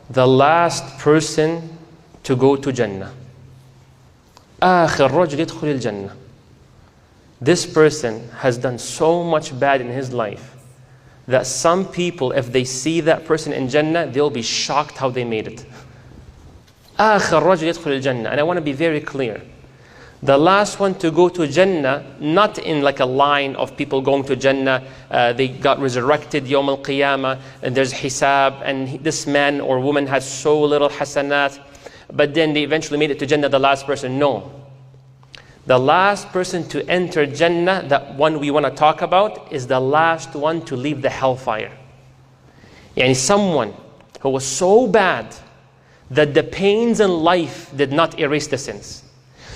The last person to go to Jannah. آخر رجل يدخل الجنة. This person has done so much bad in his life that some people, if they see that person in Jannah, they'll be shocked how they made it. آخر رجل يدخل الجنة. And I want to be very clear. The last one to go to Jannah, not in like a line of people going to Jannah, they got resurrected Yawm al-Qiyamah, and there's hisab, and this man or woman has so little hasanat, but then they eventually made it to Jannah, the last person. No. The last person to enter Jannah, that one we want to talk about, is the last one to leave the hellfire. Yani someone who was so bad that the pains in life did not erase the sins.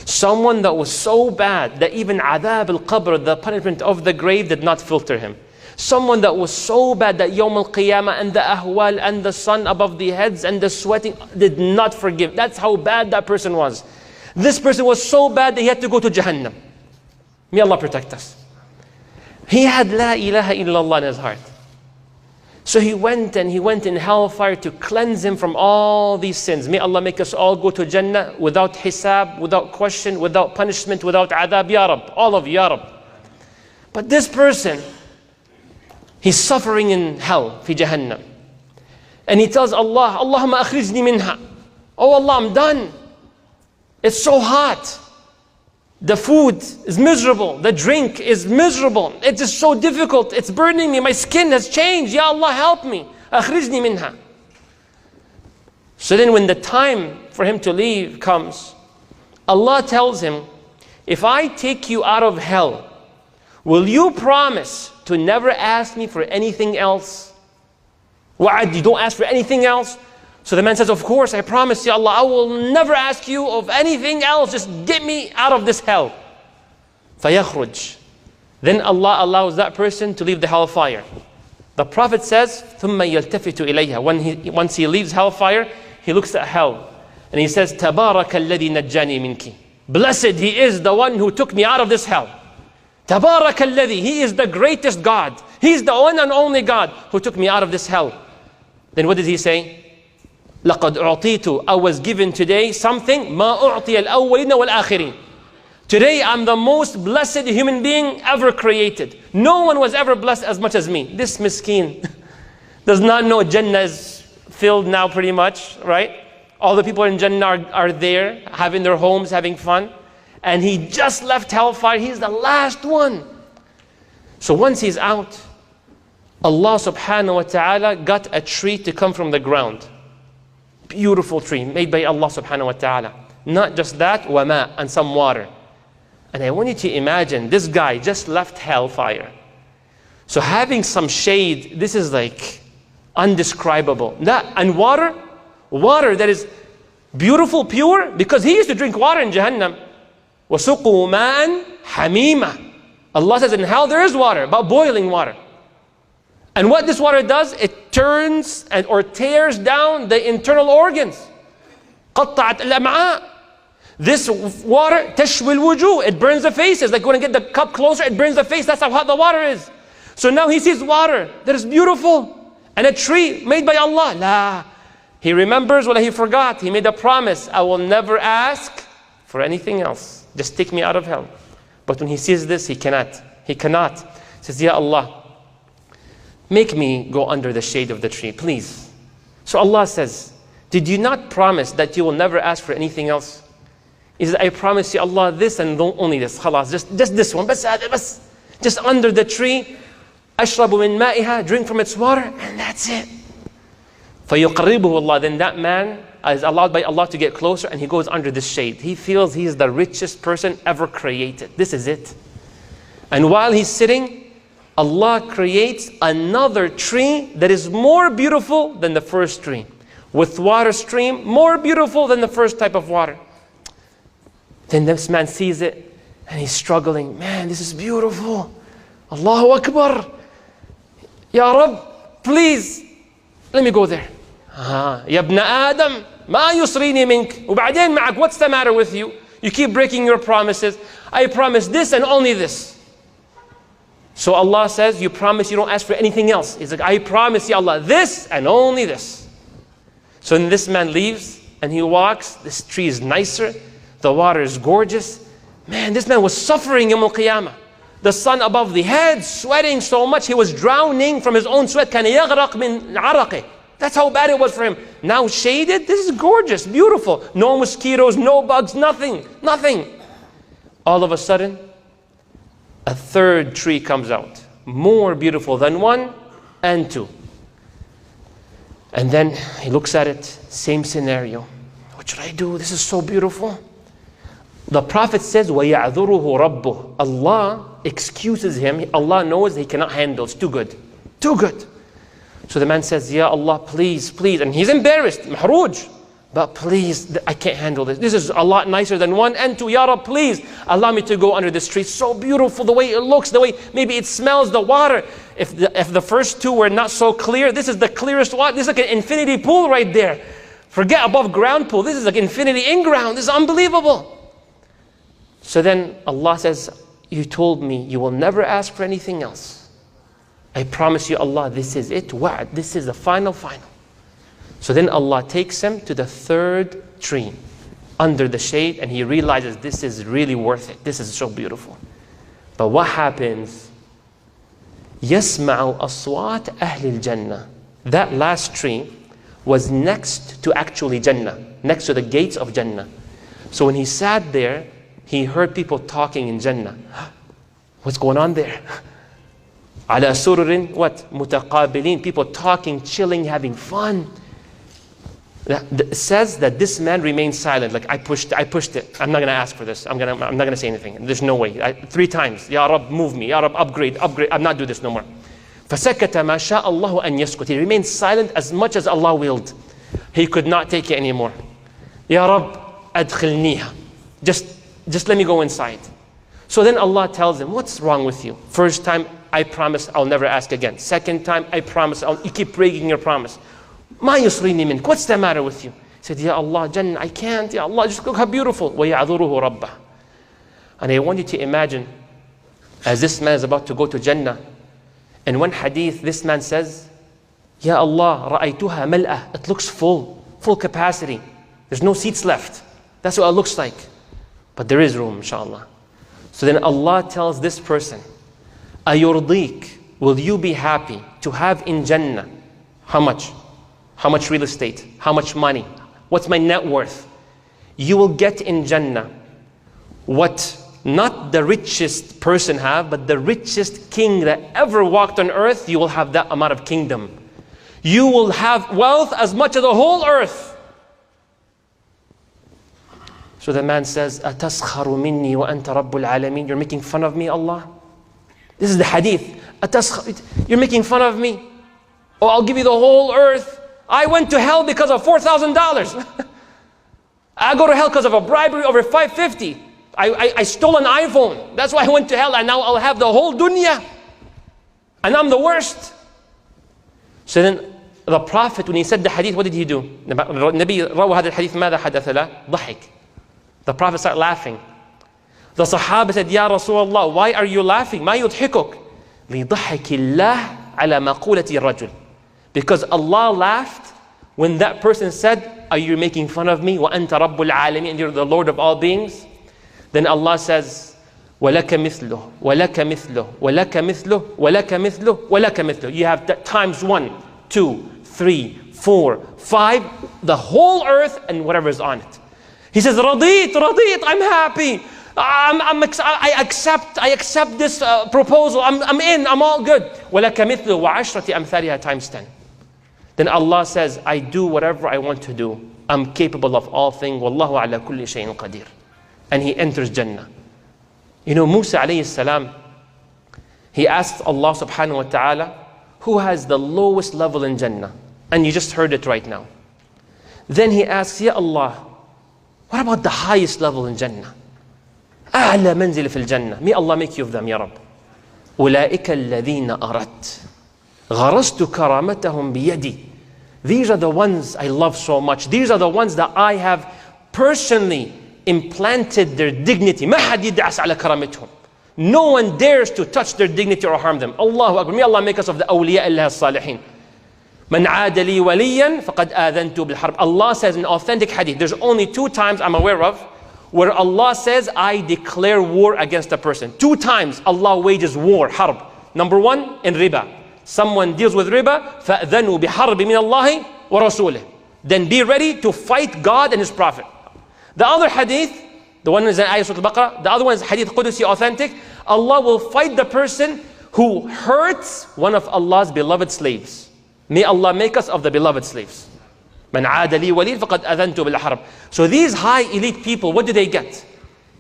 Someone that was so bad that even adab al-qabr, the punishment of the grave, did not filter him. Someone that was so bad that Yawm al-Qiyamah and the ahwal and the sun above the heads and the sweating did not forgive. That's how bad that person was. This person was so bad that he had to go to Jahannam. May Allah protect us. He had La ilaha illallah in his heart. So he went in hellfire to cleanse him from all these sins. May Allah make us all go to Jannah without hisab, without question, without punishment, without adab. Ya Rab, all of you, Ya Rab. But this person, he's suffering in hell, fi Jahannam. And he tells Allah, Allahumma akhrijni minha. Oh Allah, I'm done. It's so hot. The food is miserable. The drink is miserable. It's just so difficult. It's burning me. My skin has changed. Ya Allah, help me. Akhrijni minha. So then when the time for him to leave comes, Allah tells him, if I take you out of hell, will you promise to never ask me for anything else? Wa'ad, you don't ask for anything else? So the man says, of course, I promise you, Allah, I will never ask you of anything else. Just get me out of this hell. فَيَخْرُجْ. Then Allah allows that person to leave the hellfire. The Prophet says, ثُمَّ يَلْتَفِتُ إِلَيْهَا. Once he leaves hellfire, he looks at hell. And he says, تَبَارَكَ الَّذِي نَجَّانِي مِنْكِ. Blessed He is the one who took me out of this hell. تَبَارَكَ الَّذِي. He is the greatest God. He's the one and only God who took me out of this hell. Then what did he say? لَقَدْ أُعْطِيتُ. I was given today something مَا أُعْطِيَ الْأَوَّلِينَ وَالْآخِرِينَ. Today I'm the most blessed human being ever created. No one was ever blessed as much as me. This miskin does not know Jannah is filled now pretty much, right? All the people in Jannah are there, having their homes, having fun. And he just left hellfire. He's the last one. So once he's out, Allah subhanahu wa ta'ala got a tree to come from the ground. Beautiful tree made by Allah subhanahu wa ta'ala. Not just that, wama, and some water. And I want you to imagine this guy just left hellfire. So having some shade, this is like undescribable. And water that is beautiful, pure, because he used to drink water in Jahannam. وَسُقُوا مَاءً حَمِيمًا. Allah says in hell there is water, but boiling water. And what this water does, it turns or tears down the internal organs. قطعت الأمعاء. This water, تشوي الوجوه. It burns the faces. Like when you get the cup closer, it burns the face. That's how hot the water is. So now he sees water that is beautiful. And a tree made by Allah. La. He remembers what he forgot. He made a promise. I will never ask for anything else. Just take me out of hell. But when he sees this, he cannot. He cannot. He says, Ya Allah, make me go under the shade of the tree, please. So Allah says, did you not promise that you will never ask for anything else? He says, I promise you, Allah, this and only this. Khalas, just this one. Bas, just under the tree. أَشْرَبُ مِن مَائِهَا. Drink from its water, and that's it. فَيُقَرِّبُهُ Allah. Then that man is allowed by Allah to get closer, and he goes under this shade. He feels he is the richest person ever created. This is it. And while he's sitting, Allah creates another tree that is more beautiful than the first tree. With water stream, more beautiful than the first type of water. Then this man sees it and he's struggling. Man, this is beautiful. Allahu Akbar. Ya Rab, please, let me go there. Ya ibn Adam, ma yusrini mink. وبعدين معك, what's the matter with you? You keep breaking your promises. I promise this and only this. So Allah says, you promise you don't ask for anything else. He's like, I promise you Allah, this and only this. So then this man leaves and he walks. This tree is nicer. The water is gorgeous. Man, this man was suffering Yawm al-Qiyamah. The sun above the head, sweating so much, he was drowning from his own sweat. كان يغرق من عرقه. That's how bad it was for him. Now shaded, this is gorgeous, beautiful. No mosquitoes, no bugs, nothing, nothing. All of a sudden, a third tree comes out. More beautiful than 1 and 2. And then he looks at it, same scenario. What should I do? This is so beautiful. The Prophet says, وَيَعْذُرُهُ رَبُّهُ. Allah excuses him. Allah knows he cannot handle. It's too good. Too good. So the man says, Ya Allah, please, please. And he's embarrassed, mahruj. But please, I can't handle this. This is a lot nicer than 1 and 2. Ya Rab, please, allow me to go under this tree. So beautiful, the way it looks, the way maybe it smells, the water. If the first 2 were not so clear, this is the clearest water. This is like an infinity pool right there. Forget above ground pool. This is like infinity in ground. This is unbelievable. So then Allah says, you told me you will never ask for anything else. I promise you, Allah, this is it. Wa'ad. This is the final. So then Allah takes him to the third tree under the shade, and he realizes this is really worth it. This is so beautiful. But what happens? يَسْمَعُ أَصْوَاتَ أَهْلِ الْجَنَّةِ. That last tree was next to actually Jannah, next to the gates of Jannah. So when he sat there, he heard people talking in Jannah. What's going on there? على سرر what? متقابلين. People talking, chilling, having fun. It says that this man remained silent. Like, I pushed it. I'm not going to ask for this. I'm not going to say anything. There's no way. 3 times. Ya Rab, move me. Ya Rab, upgrade. I'm not doing this no more. فَسَكَتَ مَا شَاءَ اللَّهُ أَنْ يَسْكُتِ. He remained silent as much as Allah willed. He could not take it anymore. Ya Rab, أدخلنيها. Just let me go inside. So then Allah tells him, what's wrong with you? First time, I promise I'll never ask again. Second time, I promise you keep breaking your promise. مَا يُصْرِينِي مِنْكَ. What's the matter with you? He said, Ya Allah, Jannah, I can't. Ya Allah, just look how beautiful. وَيَعْذُرُهُ رَبَّهُ. And I want you to imagine, as this man is about to go to Jannah, in one hadith, this man says, Ya Allah, رَأَيْتُهَا مَلْأَةً. It looks full capacity. There's no seats left. That's what it looks like. But there is room, inshallah. So then Allah tells this person, أَيُرْضِيكَ. Will you be happy to have in Jannah? How much? How much real estate? How much money? What's my net worth? You will get in Jannah what not the richest person have, but the richest king that ever walked on earth. You will have that amount of kingdom. You will have wealth as much as the whole earth. So the man says, أَتَسْخَرُ مِنِّي وَأَنْتَ رَبُّ الْعَالَمِينَ. You're making fun of me, Allah? This is the hadith. You're making fun of me? Oh, I'll give you the whole earth. I went to hell because of $4,000. I go to hell because of a bribery over $550. I stole an iPhone. That's why I went to hell, and now I'll have the whole dunya. And I'm the worst. So then the Prophet, when he said the hadith, what did he do? النبي روى هذا الحديث ماذا حدث له؟ ضحك. The Prophet started laughing. The Sahaba said, Ya Rasulullah, why are you laughing? ما يضحكك؟ لضحك الله على مقولة الرجل. Because Allah laughed when that person said, are you making fun of me? وَأَنْتَ رَبُّ الْعَالَمِينَ. And you're the Lord of all beings. Then Allah says, وَلَكَ مِثْلُهُ وَلَكَ مِثْلُهُ وَلَكَ مِثْلُهُ وَلَكَ مِثْلُهُ وَلَكَ مِثْلُهُ. You have that times 1, 2, 3, 4, 5, the whole earth and whatever is on it. He says, رَضِيت, I'm happy. I accept this proposal. I'm in, I'm all good. وَلَكَ مِثْلُهُ وَعَشْرَةِ أَمْثَالِهَا times 10. Then Allah says, I do whatever I want to do. I'm capable of all things. Wallahu ala kulli shayin qadir. And he enters Jannah. You know, Musa alayhi salam, he asked Allah subhanahu wa ta'ala, who has the lowest level in Jannah? And you just heard it right now. Then he asks, Ya Allah, what about the highest level in Jannah? أعلى منزل في الجنة. May Allah make you of them, Ya Rabb. أولئك الذين أردت غرست كرامتهم بيدي. These are the ones I love so much. These are the ones that I have personally implanted their dignity. ما حد يدعس على كرامتهم. No one dares to touch their dignity or harm them. Allahu Akbar. May Allah make us of the awliya Allah as-salihin. من عاد لي وليا فقد آذنت بالحرب. Allah says in authentic hadith, there's only 2 times I'm aware of where Allah says, I declare war against a person. 2 times Allah wages war, harb. Number 1, in riba. Someone deals with riba, فَأْذَنُوا بِحَرْبِ مِنَ اللَّهِ وَرَسُولِهِ. Then be ready to fight God and His Prophet. The other hadith, the one is in Ayah Surah Al-Baqarah, the other one is hadith Qudusi authentic. Allah will fight the person who hurts one of Allah's beloved slaves. May Allah make us of the beloved slaves. من عاد لي ولي فقد أذنت بالحرب. So these high elite people, what do they get?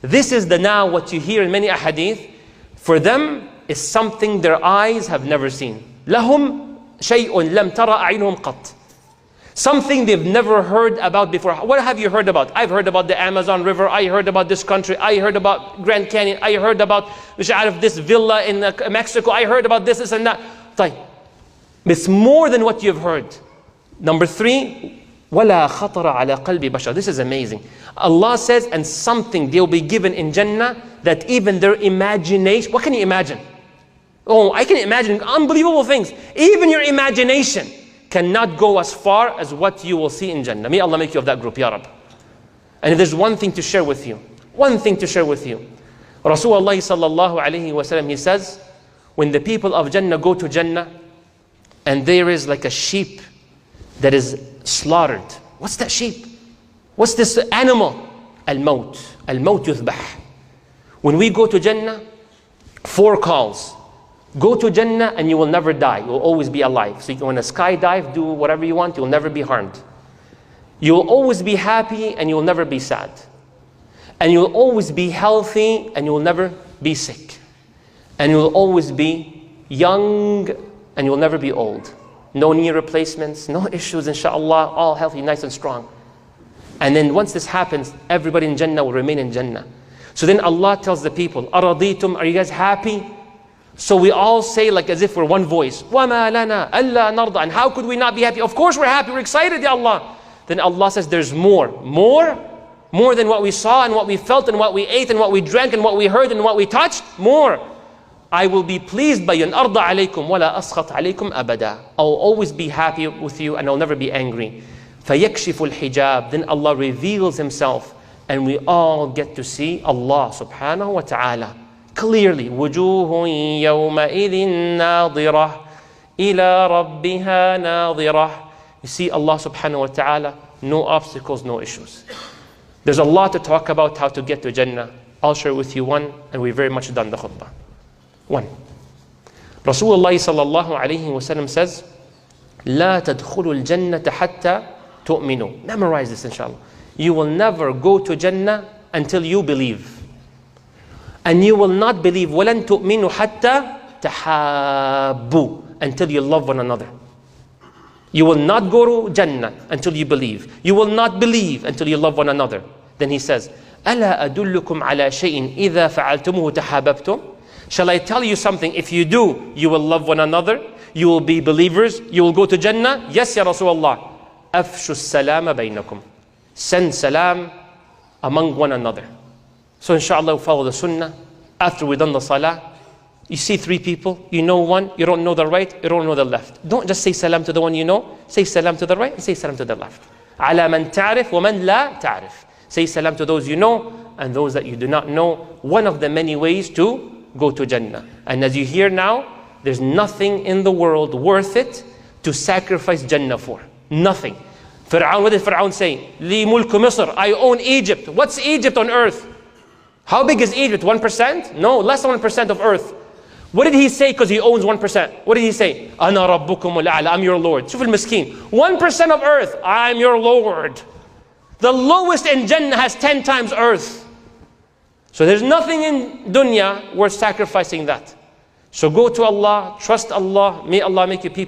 This is the now what you hear in many ahadith. For them is something their eyes have never seen. لهم شيء لم ترى أعينهم قط. Something they've never heard about before. What have you heard about? I've heard about the Amazon River. I heard about this country. I heard about Grand Canyon. I heard about this villa in Mexico. I heard about this and that. طيب. It's more than what you've heard. Number 3, وَلَا خَطَرَ عَلَى قَلْبِ بَشَرٍ. This is amazing. Allah says, and something they'll be given in Jannah that even their imagination, what can you imagine? Oh, I can imagine unbelievable things. Even your imagination cannot go as far as what you will see in Jannah. May Allah make you of that group, Ya Rab. And if there's one thing to share with you, Rasulullah sallallahu alayhi wa sallam, he says, when the people of Jannah go to Jannah, and there is like a sheep that is slaughtered. What's that sheep? What's this animal? Al-Maut. Al-Maut yuthbah. When we go to Jannah, 4 calls. Go to Jannah and you will never die. You will always be alive. So you can skydive, do whatever you want, you will never be harmed. You will always be happy and you will never be sad. And you will always be healthy and you will never be sick. And you will always be young and you will never be old. No knee replacements, no issues, inshallah, all healthy, nice and strong. And then once this happens, everybody in Jannah will remain in Jannah. So then Allah tells the people, أَرَضِيتُمْ, are you guys happy? So we all say like as if we're one voice, وَمَا لَنَا أَلَّا نَرْضَى. And how could we not be happy? Of course we're happy, we're excited, Ya Allah. Then Allah says there's more. More than what we saw and what we felt and what we ate and what we drank and what we heard and what we touched. More. I will be pleased by you. أَرْضَى عَلَيْكُمْ وَلَا أَسْخَطْ عَلَيْكُمْ أَبَدًا. I will always be happy with you and I'll never be angry. فَيَكْشِفُ الْحِجَابِ. Then Allah reveals Himself and we all get to see Allah subhanahu wa ta'ala clearly. وُجُوهٌ يَوْمَئِذٍ نَاظِرَةٌ إِلَىٰ رَبِّهَا نَاظِرَةٌ. You see Allah subhanahu wa ta'ala, no obstacles, no issues. There's a lot to talk about how to get to Jannah. I'll share with you one and we're very much done the khutbah. 1. Rasulullah sallallahu alayhi wa sallam says, لا تدخلوا الجنة حتى تؤمنوا. Memorize this inshallah. You will never go to Jannah until you believe. And you will not believe ولن تؤمنوا حتى تحابوا, until you love one another. You will not go to Jannah until you believe. You will not believe until you love one another. Then he says, ألا أدلكم على شيء إذا فعلتموه تحاببتم. Shall I tell you something? If you do, you will love one another. You will be believers. You will go to Jannah. Yes, Ya Rasulullah. أفشوا السلام بينكم. Send salam among one another. So inshallah we'll follow the sunnah. After we've done the salah, you see 3 people, you know one, you don't know the right, you don't know the left. Don't just say salam to the one you know. Say salam to the right and say salam to the left. على من تعرف ومن لا تعرف. Say salam to those you know and those that you do not know. One of the many ways to go to Jannah. And as you hear now, there's nothing in the world worth it to sacrifice Jannah for. Nothing. Fir'aun, what did Fir'aun say? Li mulku Misr, I own Egypt. What's Egypt on earth? How big is Egypt? 1%? No, less than 1% of earth. What did he say because he owns 1%? What did he say? Ana rabbukum al-a'la, I'm your Lord. Shuf al-miskin. 1% of earth, I'm your Lord. The lowest in Jannah has 10 times earth. So there's nothing in dunya worth sacrificing that. So go to Allah, trust Allah. May Allah make you people